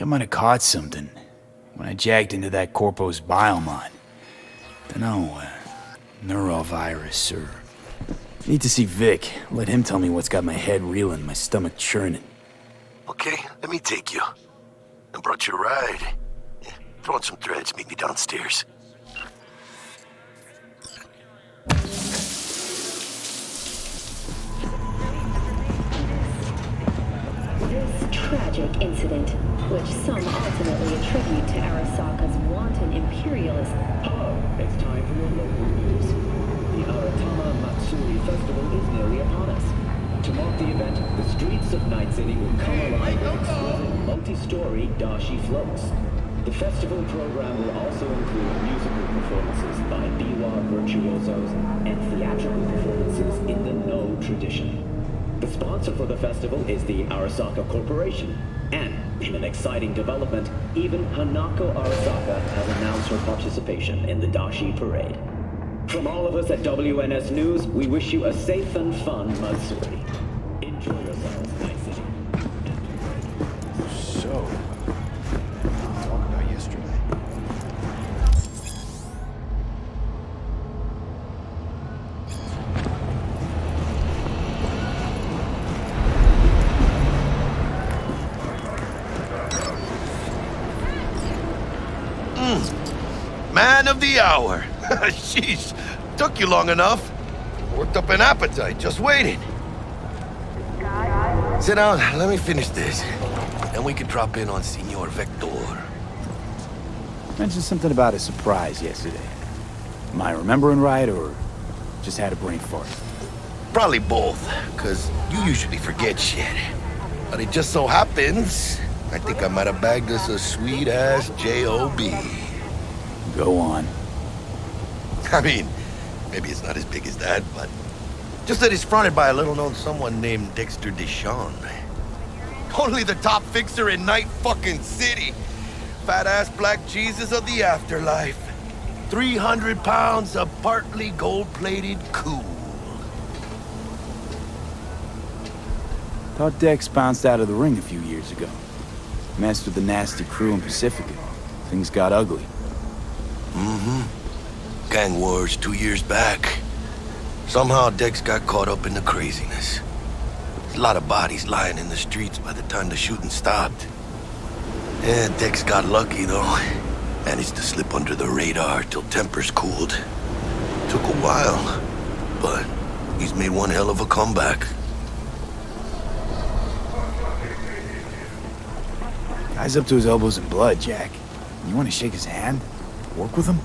I might have caught something when I jacked into that Corpo's biomon. Dunno, neurovirus or... Need to see Vic. Let him tell me what's got my head reeling, my stomach churning. Okay, let me take you. I brought you a ride. Yeah, throw on some threads, meet me downstairs. This tragic incident, which some ultimately attribute to Arasaka's wanton imperialism. Hello, it's time for your local news. The Aratama Matsuri Festival is nearly upon us. To mark the event, the streets of Night City will come alive with exquisite multi-story dashi floats. The festival program will also include musical performances by biwa virtuosos and theatrical performances in the No tradition. The sponsor for the festival is the Arasaka Corporation, and in an exciting development, even Hanako Arasaka has announced her participation in the Dashi Parade. From all of us at WNS News, we wish you a safe and fun Matsuri. Enjoy yourselves, Night City. So... talk about yesterday. Man of the hour. Sheesh, took you long enough. Worked up an appetite, just waiting. Sit down, let me finish this. Then we can drop in on Senor Vector. Mentioned something about a surprise yesterday. Am I remembering right, or just had a brain fart? Probably both, because you usually forget shit. But it just so happens, I think I might have bagged us a sweet-ass J.O.B. Go on. I mean, maybe it's not as big as that, but... just that it's fronted by a little-known someone named Dexter Deshawn. Only the top fixer in Night fucking City. Fat-ass black Jesus of the afterlife. 300 pounds of partly gold-plated cool. Thought Dex bounced out of the ring a few years ago. Messed with the nasty crew in Pacifica. Things got ugly. Gang wars 2 years back. Somehow Dex got caught up in the craziness. There's a lot of bodies lying in the streets by the time the shooting stopped. Yeah, Dex got lucky though. Managed to slip under the radar till tempers cooled. Took a while, but he's made one hell of a comeback. Guy's up to his elbows in blood, Jack. You want to shake his hand? Work with him?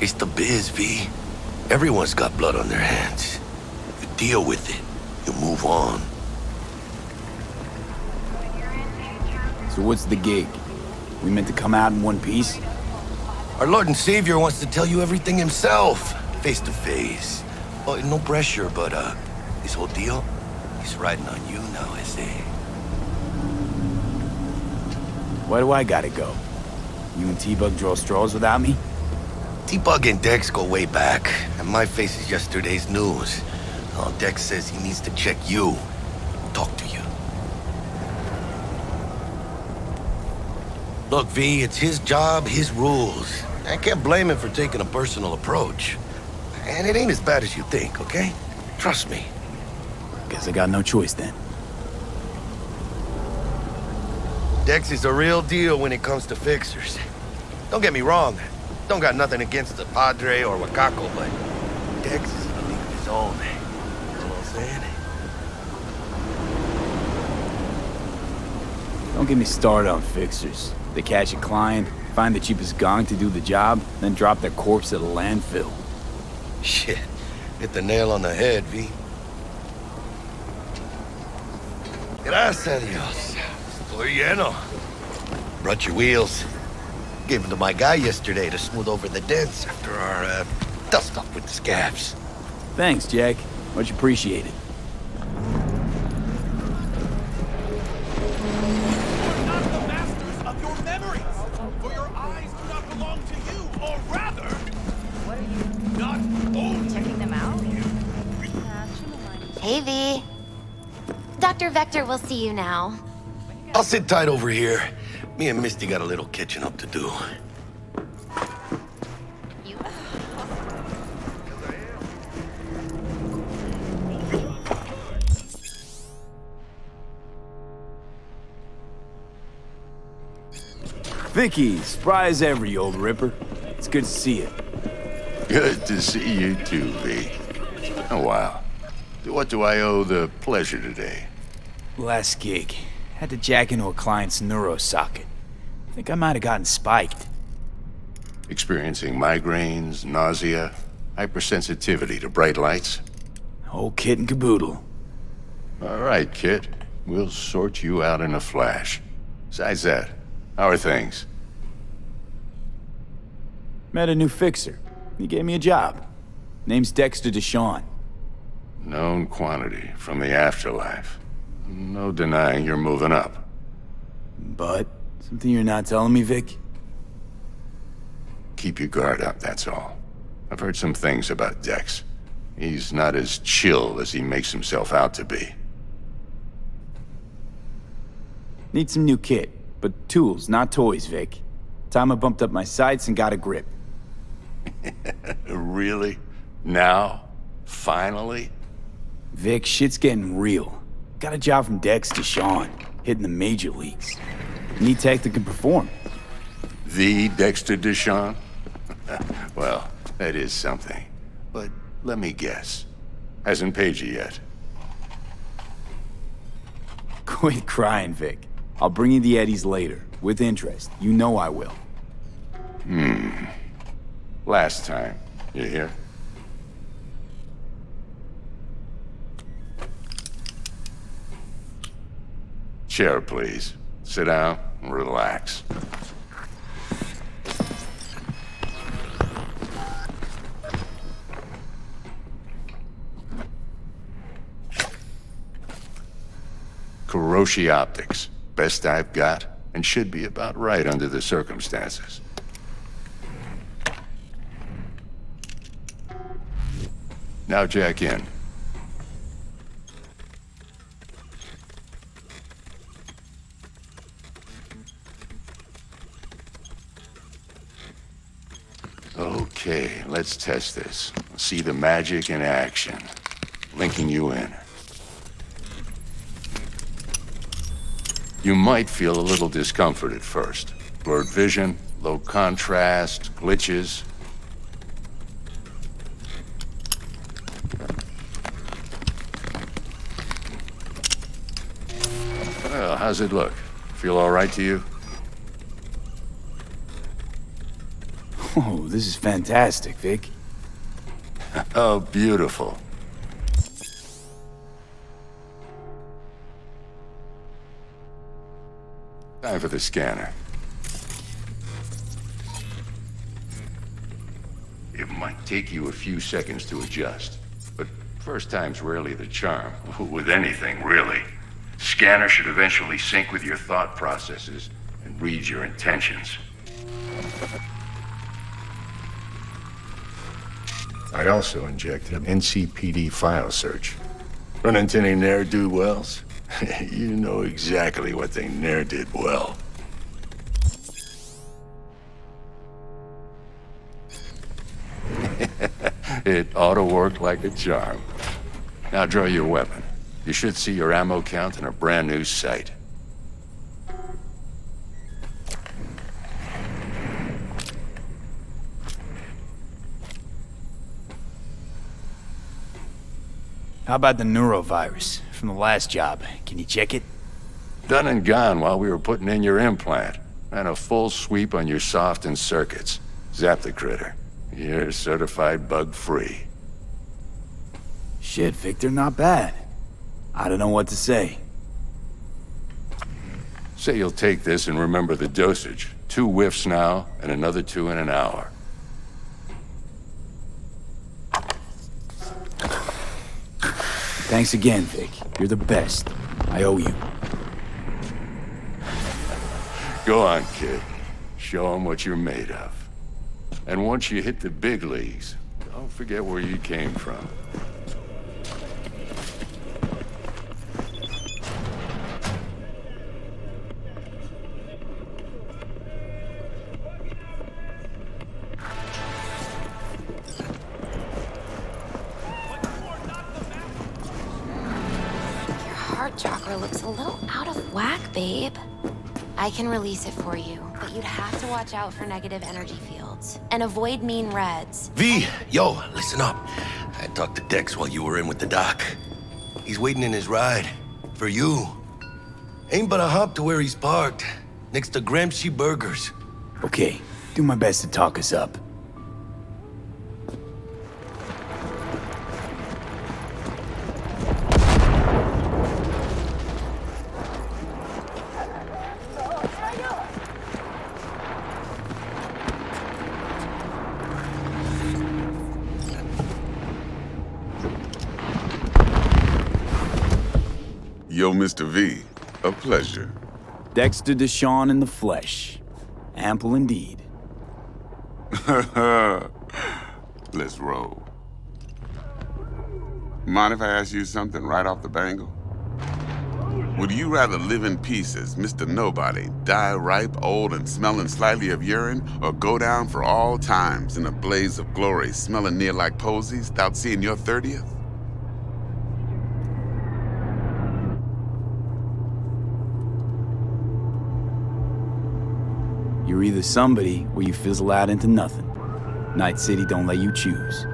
It's the biz, V. Everyone's got blood on their hands. You deal with it. You move on. So what's the gig? We meant to come out in one piece? Our Lord and Savior wants to tell you everything himself, face to face. Oh, no pressure, but this whole deal, he's riding on you now, I say. Why do I gotta go? You and T-Bug draw straws without me? T-Bug and Dex go way back, and my face is yesterday's news. Oh, Dex says he needs to check you, talk to you. Look, V, it's his job, his rules. I can't blame him for taking a personal approach. And it ain't as bad as you think, okay? Trust me. Guess I got no choice then. Dex is a real deal when it comes to fixers. Don't get me wrong. Don't got nothing against the Padre or Wakako, but Dex is in a league of his own. You know what I'm saying? Don't get me started on fixers. They catch a client, find the cheapest gong to do the job, then drop their corpse at a landfill. Shit. Hit the nail on the head, V. Gracias a Dios. Estoy lleno. Brought your wheels. Gave them to my guy yesterday to smooth over the dents after our dust-up with the scabs. Thanks, Jack. Much appreciated. You're not the masters of your memories, for your eyes do not belong to you, or rather, What are you not own checking them out? Hey, V. Dr. Vector will see you now. I'll sit tight over here. Me and Misty got a little catching up to do. Vicky, spry as ever, you old ripper. It's good to see you. Good to see you too, V. Oh, wow. What do I owe the pleasure today? Last gig. Had to jack into a client's neuro socket. Think I might have gotten spiked. Experiencing migraines, nausea, hypersensitivity to bright lights? Whole kit and caboodle. All right, kid. We'll sort you out in a flash. Besides that, how are things? Met a new fixer. He gave me a job. Name's Dexter Deshawn. Known quantity from the afterlife. No denying you're moving up. But, something you're not telling me, Vic? Keep your guard up, that's all. I've heard some things about Dex. He's not as chill as he makes himself out to be. Need some new kit, but tools, not toys, Vic. Time I bumped up my sights and got a grip. Really? Now? Finally? Vic, shit's getting real. Got a job from Dex Deshawn, hitting the major leagues. Need tech that can perform. The Dexter Deshawn? Well, that is something. But let me guess. Hasn't paid you yet. Quit crying, Vic. I'll bring you the eddies later, with interest. You know I will. Last time. You hear? Chair, please. Sit down and relax. Kuroshi Optics. Best I've got, and should be about right under the circumstances. Now jack in. Okay, let's test this. See the magic in action. Linking you in. You might feel a little discomfort at first. Blurred vision, low contrast, glitches. Well, how's it look? Feel all right to you? Oh, this is fantastic, Vic. Oh, beautiful. Time for the scanner. It might take you a few seconds to adjust, but first time's rarely the charm, with anything, really. Scanner should eventually sync with your thought processes and read your intentions. I also injected an NCPD file search. Run into any ne'er-do-wells? You know exactly what they ne'er did well. It ought to work like a charm. Now draw your weapon. You should see your ammo count in a brand new sight. How about the neurovirus from the last job? Can you check it? Done and gone while we were putting in your implant. Ran a full sweep on your soft and circuits. Zap the critter. You're certified bug-free. Shit, Victor, not bad. I don't know what to say. Say you'll take this and remember the dosage. 2 whiffs now, and another 2 in an hour. Thanks again, Vic. You're the best. I owe you. Go on, kid. Show 'em what you're made of. And once you hit the big leagues, don't forget where you came from. throat chakra looks a little out of whack, babe. I can release it for you, but you'd have to watch out for negative energy fields and avoid mean reds. V, yo, listen up. I talked to Dex while you were in with the doc. He's waiting in his ride. For you. Ain't but a hop to where he's parked. Next to Gramsci Burgers. Okay, do my best to talk us up. Yo, Mr. V, a pleasure. Dexter Deshawn in the flesh. Ample indeed. Let's roll. Mind if I ask you something right off the bangle? Would you rather live in peace as Mr. Nobody, die ripe, old, and smelling slightly of urine, or go down for all times in a blaze of glory, smelling near like posies, without seeing your 30th? You're either somebody or you fizzle out into nothing. Night City don't let you choose.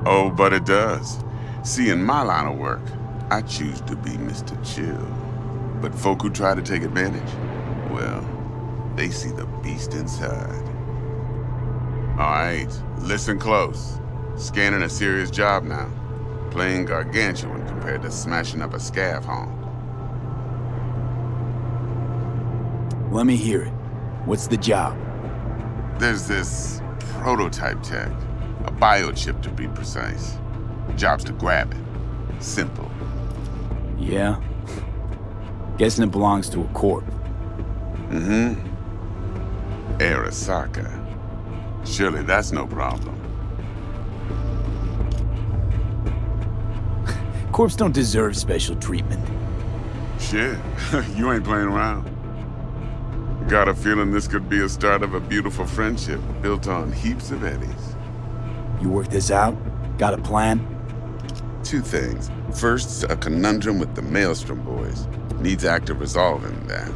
Oh, but it does. See, in my line of work, I choose to be Mr. Chill. But folk who try to take advantage, well, they see the beast inside. All right, listen close. Scanning a serious job now. Playing gargantuan compared to smashing up a scav home. Let me hear it. What's the job? There's this prototype tech, a biochip to be precise. Job's to grab it. Simple. Yeah? Guessing it belongs to a corp. Mm-hmm. Arasaka. Surely that's no problem. Corps don't deserve special treatment. Shit, you ain't playing around. Got a feeling this could be a start of a beautiful friendship built on heaps of eddies. You work this out? Got a plan? Two things. First, a conundrum with the Maelstrom boys. Needs active resolving that.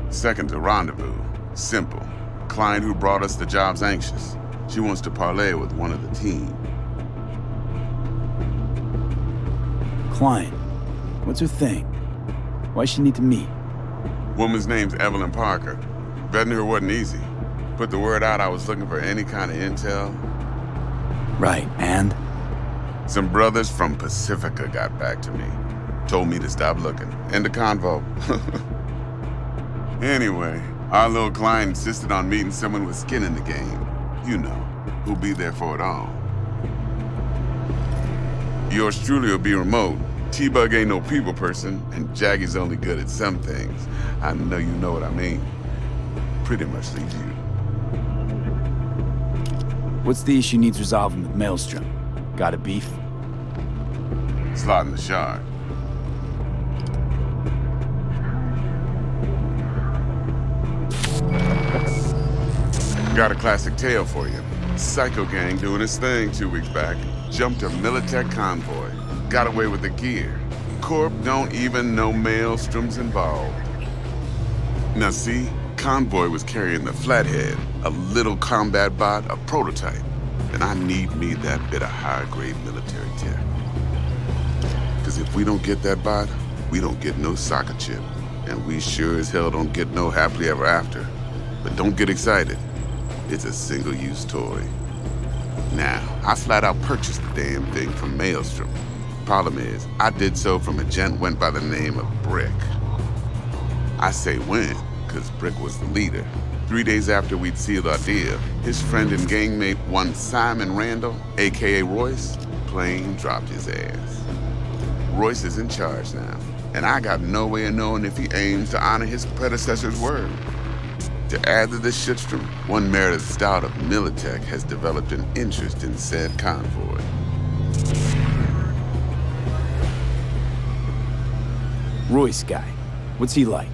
Second, a rendezvous. Simple. Client who brought us the job's anxious. She wants to parlay with one of the team. Client. What's her thing? Why's she need to meet? Woman's name's Evelyn Parker. Vetting her wasn't easy. Put the word out I was looking for any kind of intel. Right, and? Some brothers from Pacifica got back to me. Told me to stop looking. End of convo. Anyway, our little client insisted on meeting someone with skin in the game. You know, who'll be there for it all. Yours truly will be remote. T-Bug ain't no people person, and Jaggy's only good at some things. I know you know what I mean. Pretty much leaves you. What's the issue needs resolving with Maelstrom? Got a beef? Slotting the shard. Got a classic tale for you. Psycho gang doing his thing 2 weeks back. Jumped a Militech convoy. Got away with the gear. Corp don't even know Maelstrom's involved. Now see, convoy was carrying the Flathead, a little combat bot, a prototype. And I need me that bit of high-grade military tech. Because if we don't get that bot, we don't get no soccer chip. And we sure as hell don't get no happily ever after. But don't get excited. It's a single-use toy. Now, I flat out purchased the damn thing from Maelstrom. Problem is, I did so from a gent went by the name of Brick. I say when, because Brick was the leader. 3 days after we'd sealed our deal, his friend and gangmate, one Simon Randall, aka Royce, plain dropped his ass. Royce is in charge now, and I got no way of knowing if he aims to honor his predecessor's word. To add to this shitstorm, one Meredith Stout of Militech has developed an interest in said convoy. Royce guy. What's he like?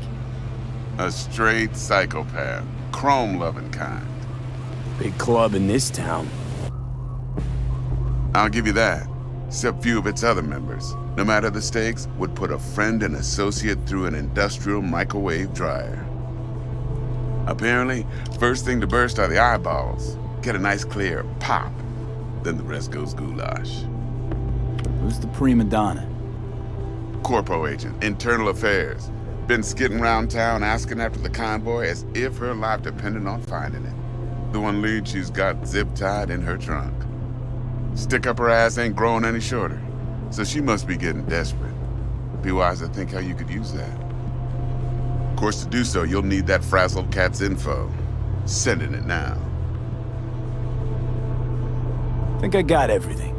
A straight psychopath. Chrome-loving kind. Big club in this town. I'll give you that. except few of its other members, no matter the stakes, would put a friend and associate through an industrial microwave dryer. Apparently, first thing to burst are the eyeballs. Get a nice clear pop. Then the rest goes goulash. Who's the prima donna? Corpo agent, internal affairs. Been skidding around town asking after the convoy as if her life depended on finding it. The one lead she's got zip-tied in her trunk. Stick up her ass ain't growing any shorter, so she must be getting desperate. Be wise to think how you could use that. Of course, to do so, you'll need that frazzled cat's info. Sending it now. Think I got everything.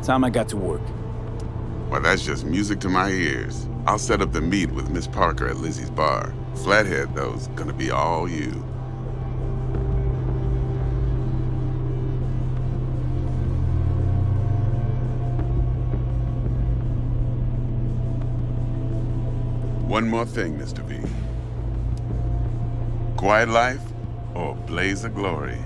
Time I got to work. Well, that's just music to my ears. I'll set up the meet with Miss Parker at Lizzie's bar. Flathead, though's gonna be all you. One more thing, Mr. V. Quiet life or blaze of glory?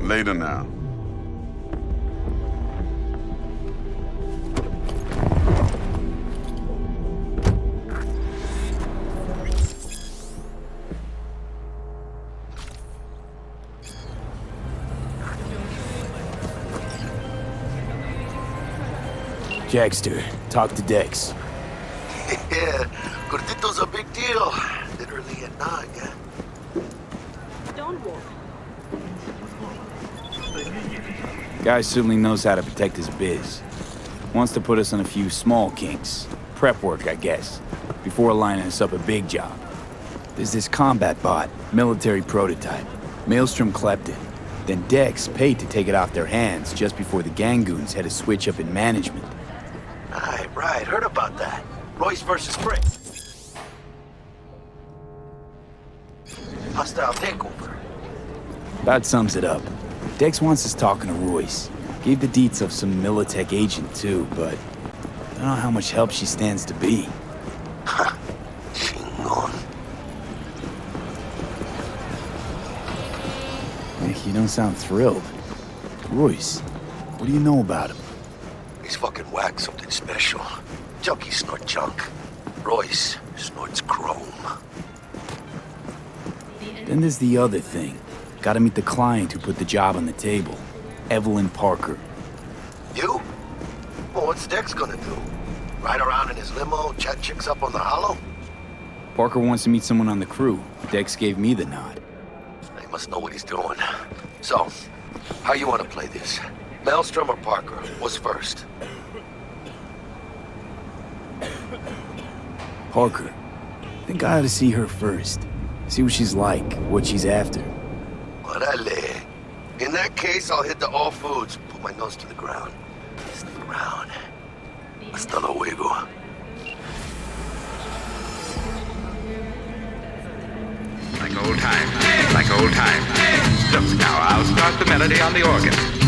Later now. Jackster, talk to Dex. Yeah, Gordito's a big deal. Literally at 9, yeah. Don't walk. Guy certainly knows how to protect his biz. Wants to put us on a few small kinks. Prep work, I guess. Before lining us up a big job. There's this combat bot, military prototype. Maelstrom clept it. Then Dex paid to take it off their hands just before the Gangoons had a switch up in management. Right, heard about that. Royce versus Frick. Hostile takeover. About sums it up. Dex wants us talking to Royce. Gave the deets of some Militech agent too, but I don't know how much help she stands to be. Ha! Chingon. Nick, you don't sound thrilled. Royce, what do you know about him? He's fucking whack, something special. Junkies snort junk. Royce snorts chrome. Then there's the other thing. Gotta meet the client who put the job on the table. Evelyn Parker. You? Well, what's Dex gonna do? Ride around in his limo, chat chicks up on the hollow? Parker wants to meet someone on the crew. Dex gave me the nod. He must know what he's doing. So, how you want to play this? Maelstrom or Parker? What's first? Parker. Think I ought to see her first. See what she's like, what she's after. Orale. In that case, I'll hit the all foods. Put my nose to the ground. Stick around. Hasta luego. Like old times, like old times. Look, now I'll start the melody on the organ.